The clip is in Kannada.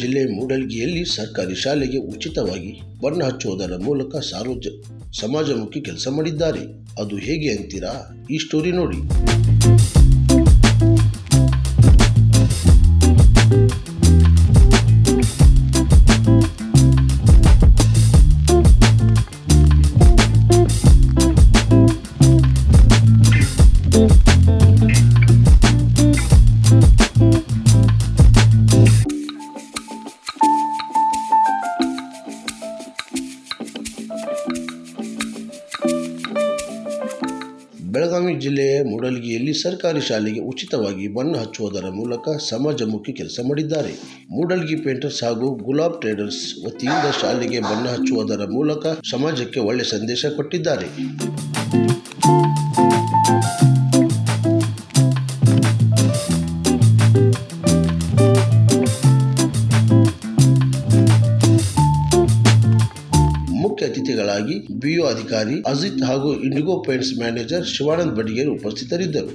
ಜಿಲ್ಲೆ ಮೂಡಲಗಿಯಲ್ಲಿ ಸರ್ಕಾರಿ ಶಾಲೆಗೆ ಉಚಿತವಾಗಿ ಬಣ್ಣ ಹಚ್ಚುವುದರ ಮೂಲಕ ಸಮಾಜಮುಖಿ ಕೆಲಸ ಮಾಡಿದ್ದಾರೆ. ಅದು ಹೇಗೆ ಅಂತೀರಾ? ಈ ಸ್ಟೋರಿ ನೋಡಿ. ಬೆಳಗಾವಿ ಜಿಲ್ಲೆಯ ಮೂಡಲಗಿಯಲ್ಲಿ ಸರ್ಕಾರಿ ಶಾಲೆಗೆ ಉಚಿತವಾಗಿ ಬಣ್ಣ ಹಚ್ಚುವುದರ ಮೂಲಕ ಸಮಾಜಮುಖಿ ಕೆಲಸ ಮಾಡಿದ್ದಾರೆ. ಮೂಡಲಗಿ ಪೇಂಟರ್ಸ್ ಹಾಗೂ ಗುಲಾಬ್ ಟ್ರೇಡರ್ಸ್ ವತಿಯಿಂದ ಶಾಲೆಗೆ ಬಣ್ಣ ಹಚ್ಚುವುದರ ಮೂಲಕ ಸಮಾಜಕ್ಕೆ ಒಳ್ಳೆ ಸಂದೇಶ ಕೊಟ್ಟಿದ್ದಾರೆ. ಮುಖ್ಯ ಅತಿಥಿಗಳಾಗಿ ಬಿಒ ಅಧಿಕಾರಿ ಅಜಿತ್ ಹಾಗೂ Indigo Paints manager Shivananda Badiger ಉಪಸ್ಥಿತರಿದ್ದರು.